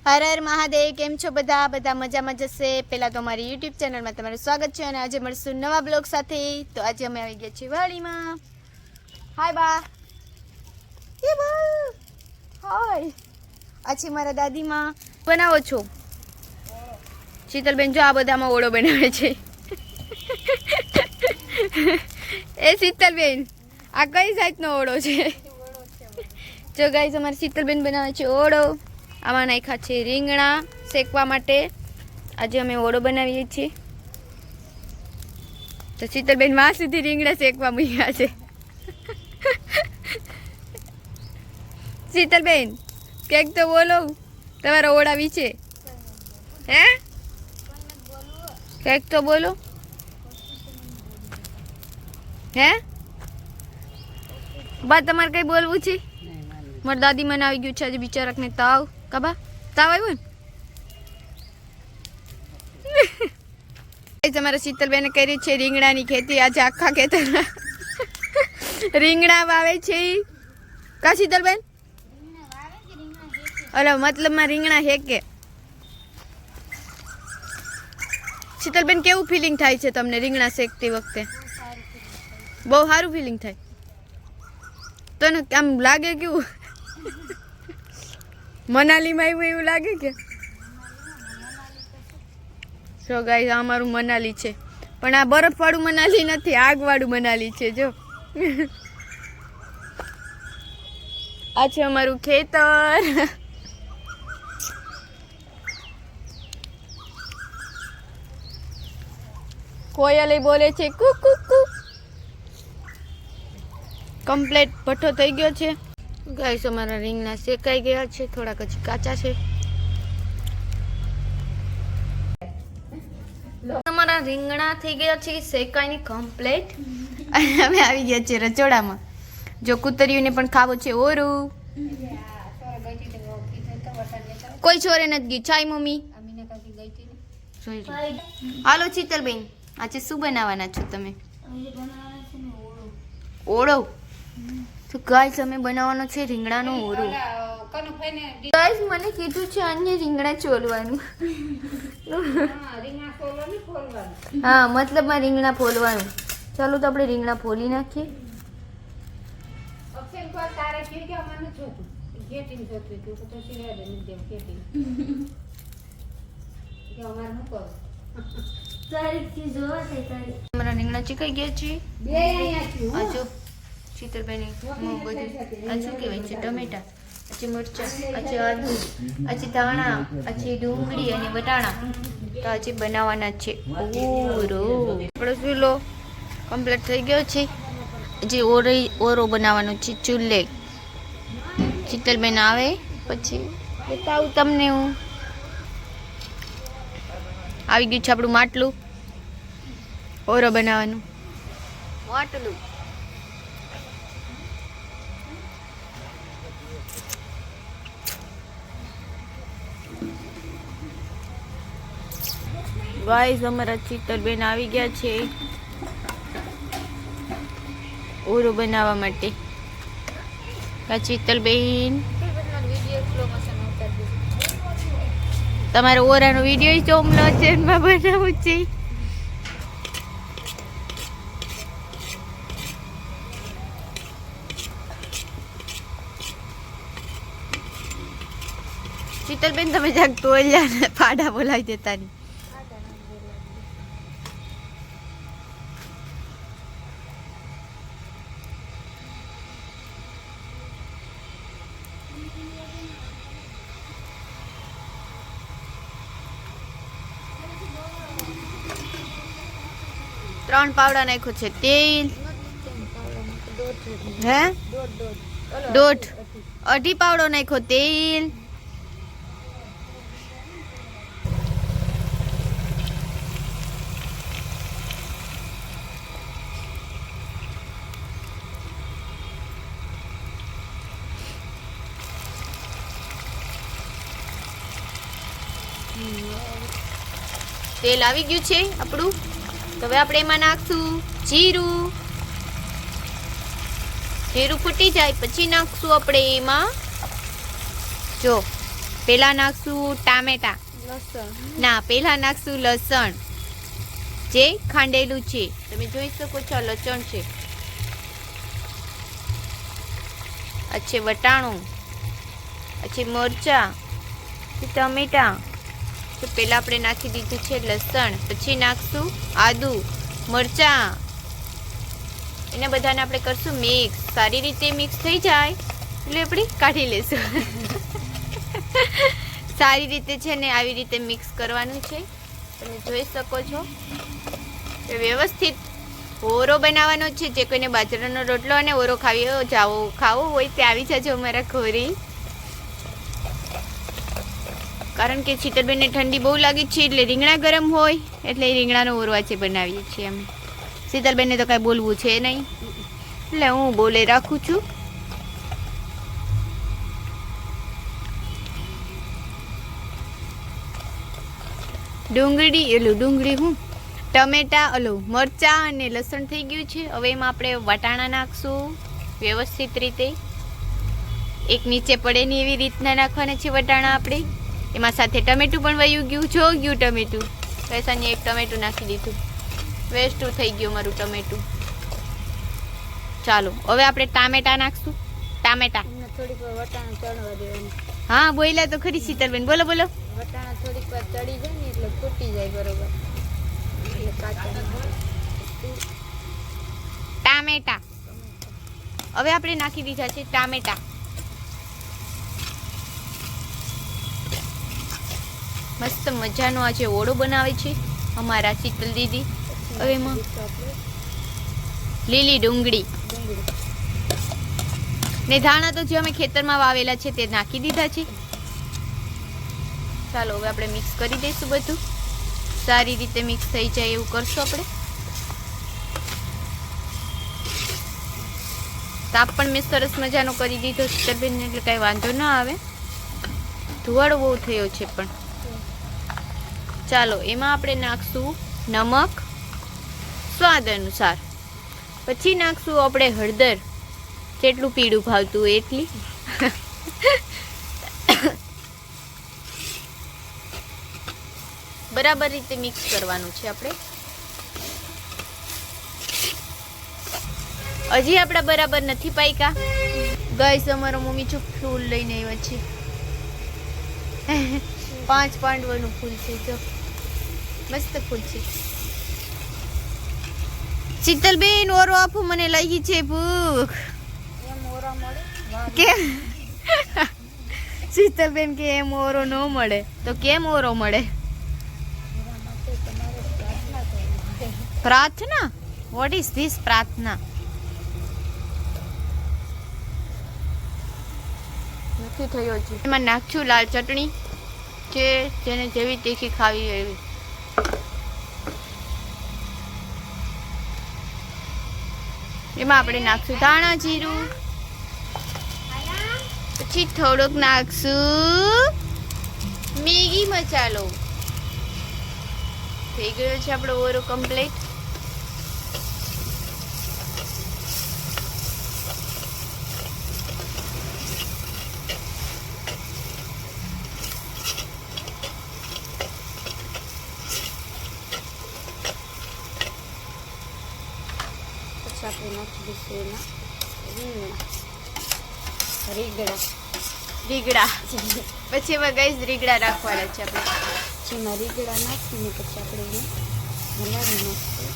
હર હર મહાદેવ. કેમ છો બધા? બધા મજામાં જશે. પહેલાં તો અમારી યુટ્યુબ ચેનલમાં તમારું સ્વાગત છે અને આજે મળશું નવા બ્લોગ સાથે. તો આજે અમે આવી ગયા છીએ વાડીમાં. હાય બા. એ બા હાય. આજે મારા દાદીમાં બનાવો છો શીતલબેન. જો આ બધામાં ઓળો બનાવે છે. એ શીતલબેન, આ કઈ જાતનો ઓળો છે? જો ગાઈસ, અમારી શીતલબેન બનાવે છે ઓળો. આમાં નાખ્યા છે રીંગણા શેકવા માટે. આજે અમે ઓળો બનાવીએ છીએ. તો શીતલબેન માં સુધી રીંગણા શેકવા મૂક્યા છે. શીતલબેન, કંઈક તો બોલો તમારા ઓળા વિશે. હે, કંઈક તો બોલો. હે બા, તમારે કઈ બોલવું છે? મારા દાદી મને આવી ગયું છે આજે બિચારાકને તાવ. કબા તાવ આવ્યો ને? તમારા શીતલબેને કરી છે રીંગણાની ખેતી. આજે આખા ખેતરના રીંગણા વાવે છે. કા શીતલબેન? અરે મતલબમાં રીંગણા હેકે. શીતલબેન, કેવું ફિલિંગ થાય છે તમને રીંગણા શેકતી વખતે? બહુ સારું ફિલિંગ થાય. તને આમ લાગે કેવું? મનાલીમાં આવ્યું એવું લાગે કે? સો ગાઈસ, આ અમારું મનાલી છે, પણ આ બરફવાળું મનાલી નથી, આગવાળું મનાલી છે. જો આ છે અમારું ખેતર. કોયલ બોલે છે કુ કુ કુ. કમ્પ્લેટ ભઠ્ઠો થઈ ગયો છે. ગાઈસ, અમારા રીંગણા શેકાઈ ગયા છે, થોડાક હજી કાચા છે. અમારા રીંગણા થઈ ગયા છે શેકાઈને કમ્પ્લેટ. અને અમે આવી ગયા છે રચોડામાં. જો કૂતરીઓને પણ ખાવું છે ઓરું. કોઈ છોરે નથી ગઈ. ચાય મમ્મી. હાલો શીતલબેન, આજે શું બનાવવાના છો તમે? ઓળો. તો ગાઈસ, અમે બનાવવાનો છે રીંગણાનો ઓળો. ગાઈસ, મને કીધું છે અન્ય રીંગણા છોલવાનું. હા, મતલબમાં રીંગણા ફોલવાનું. ચાલો તો આપણે રીંગણા ફોલી નાખીએ. અમારા રીંગણા ચીકાઈ ગયા છે. આજો શીતલબેન, બધું આ શું કહેવાય છે? ટમેટા, પછી મરચાં, પછી આદુ, પછી ધાણા, પછી ડુંગળી અને વટાણા. તો આજે બનાવવાના છે ઓરો. આપણો ચૂલો કમ્પ્લીટ થઈ ગયો છે. હજી ઓરો બનાવવાનો છે ચૂલે. શીતલબેન આવે પછી બતાવું તમને હું. આવી ગયું છે આપણું માટલું ઓરો બનાવવાનું. માટલું ગાઈસ, અમારા શીતલબેન આવી ગયા છે ઓરો બનાવવા માટે. શીતલબેન, તમારે ઓરાનો વિડીયો ચોમલો છે બનાવવું છે. શીતલબેન, તમે જાગ તોલ્યા ફાડા બોલાવી દેતા નહીં. ત્રણ પાવડા નાખ્યો છે તેલ. હે, દોઢ અઢી પાવડો નાખ્યો તેલ. તેલ આવી ગયું છે આપણું. તો હવે આપણે એમાં નાખશું જીરું. જીરું ફૂટી જાય પછી નાખશું આપણે એમાં જો પેલા નાખશું ટામેટા, ના પેલા નાખશું લસણ જે ખાંડેલું છે, તમે જોઈ શકો છો લસણ છે. આ છે વટાણું, આ છે મરચાં, ટમેટા. તો પેલા આપણે નાખી દીધું છે લસણ, પછી નાખશું આદુ મરચાં, એને બધાને આપણે કરશું મિક્સ. સારી રીતે મિક્સ થઈ જાય એટલે આપણે કાઢી લેશું. સારી રીતે છે ને આવી રીતે મિક્સ કરવાનું છે. તમે જોઈ શકો છો વ્યવસ્થિત ઓરો બનાવવાનો છે. જે કોઈને બાજરાનો રોટલો અને ઓરો ખાવો હોય તે આવી જજો અમારા ઘરે, કારણ કે શીતલબેનને ઠંડી બહુ લાગી છે એટલે રીંગણા ગરમ હોય એટલે રીંગણાનો ઓરો આજે બનાવીએ છીએ અમે. શીતલબેનને તો કાંઈ બોલવું છે નહીં એટલે હું બોલે રાખું છું. ડુંગળી હું ટમેટા મરચાં અને લસણ થઈ ગયું છે. હવે એમાં આપણે વટાણા નાખશું વ્યવસ્થિત રીતે, એક નીચે પડે નહીં એવી રીતના નાખવાના છે વટાણા આપણે. એમાં સાથે ટમેટું પણ વયું ગયું, ગયું ટમેટું. વૈસાની એક ટમેટું નાખી દીધું, વેસ્ટ થઈ ગયું મારું ટમેટું. ચાલો હવે આપણે ટામેટા નાખશું. ટામેટા થોડીક વાર વટાણા ચડવા દેવાનું. હા બોલ્યા તો ખરી શીતલબેન, બોલો બોલો. વટાણા થોડીક વાર ચડી જાય ને એટલે ફૂટી જાય બરોબર, એટલે કાચા. ટામેટા હવે આપણે નાખી દીધા છે ટામેટા. મસ્ત મજાનો આજે ઓળો બનાવે છે અમારા શીતલ દીદી. હવે એમાં લીલી ડુંગળી ને ધાણા તો જે અમે ખેતરમાં વાવેલા છે તે નાખી દીધા છે. ચાલો હવે આપણે મિક્સ કરી દઈશું બધું, સારી રીતે મિક્સ થઈ જાય એવું કરશું આપણે. તાપ પણ મેં સરસ મજાનો કરી દીધો શીતલબેન, એટલે કાંઈ વાંધો ના આવે. ધુવાડો બહુ થયો છે પણ. ચાલો એમાં આપણે નાખશું નમક સ્વાદ અનુસાર, પછી નાખશું આપણે હળદર, જેટલું પીળું ભાવતું હોય એટલી. બરાબર રીતે મિક્સ કરવાનું છે આપણે. હજી આપણા બરાબર નથી પાક્યા. ગાઈસ અમારો મમ્મી જો ફૂલ લઈને આવ્યા છે, 5 પાંડવાનું ફૂલ છે, જો મસ્ત ફૂલ છે. શીતલબેન ઓરો આપો, મને લાગી છે ભૂખ. કેમ શીતલબેન કે એમ ઓરો ન મળે તો કેમ ઓરો મળે? પ્રાર્થના? વોટ ઇઝ ધીસ પ્રાર્થના? નથી થયો છે. એમાં નાખશું લાલ ચટણી, કે જેને જેવી તીખી ખાવી એવી. એમાં આપણે નાખશું ધાણા જીરું, પછી થોડોક નાખશું મેગી મસાલો. થઈ ગયો છે આપણો ઓરો કમ્પ્લીટ. આપણે નાખી દઈશું એમાં રીંગણા. પછી એમાં ગાઈસ રીંગણા રાખવાના છે આપણે. જેમાં રીંગણા નાખીને પછી આપણે એને હલાવી નાખીશું.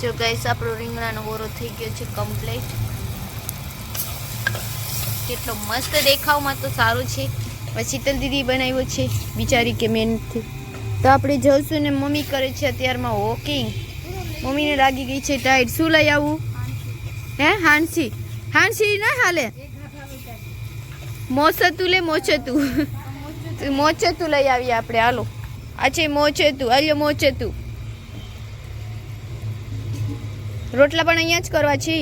જો ગાઈસ આપણો રીંગણાનો ઓરો થઈ ગયો છે કમ્પ્લીટ. કેટલો મસ્ત દેખાવમાં તો સારું છે. શીતલ દીદી બનાવ્યો છે બિચારી કે મહેનતથી. તો આપણે જઈશું ને મમ્મી કરે છે અત્યારમાં વોકિંગ. મમ્મીને લાગી ગઈ છે ટાઈટ. શું લઈ આવું? હે હાંસી ના હાલે. મોચતું લઈ આવીએ આપણે. હાલો આ છે મોચતું. આલ્યો મોચતું. રોટલા પણ અહીંયા જ કરવા છે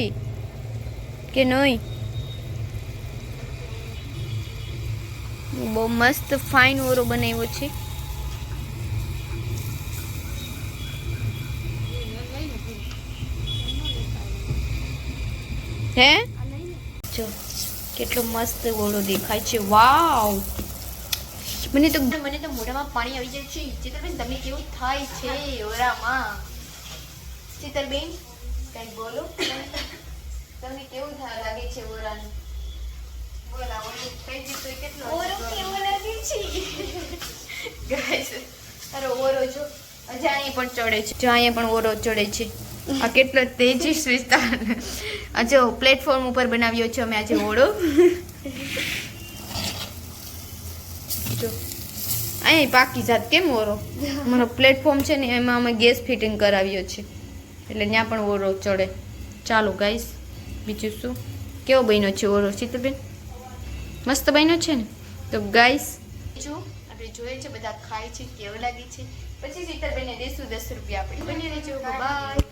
કે નહીં? બહુ મસ્ત ફાઇન ઓરો બનાવ્યો છે. હે જો કેટલો મસ્ત ઓળો દેખાય છે વાવ મને તો મોઢામાં પાણી આવી જાય છે ચિત્રબેન તમે કેવું થાય છે ઓરામાં ચિત્રબેન કઈ બોલો તમને કેવું લાગે છે ઓરાનું બોલા ઓલું કઈ દીધું કેટલો ઓરો કેવો લાગે છે ગાઈસ અરે ઓરો જો અહીંયા પણ ચડે છે જો અહીંયા પણ ઓરો ચડે છે આ કેટલો તેજી વિસ્તાર આ જો પ્લેટફોર્મ ઉપર બનાવ્યો છે અમે આજે ઓળો જો અહીંયા પાકી જાત કેમ ઓરો મારો પ્લેટફોર્મ છે ને એમાં અમે ગેસ ફિટિંગ કરાવ્યો છે એટલે ત્યાં પણ ઓરો ચડે ચાલો ગાઈસ બીજું શું કેવો બન્યો છે ઓરો ચિત્રબેન મસ્ત બન્યો છે ને તો ગાઈસ જો આપણે જોઈએ છે બધા ખાય છે કેવો લાગે છે પછી ચિત્રબેનને દેશું 10 રૂપિયા આપણે બની રહેજો બાય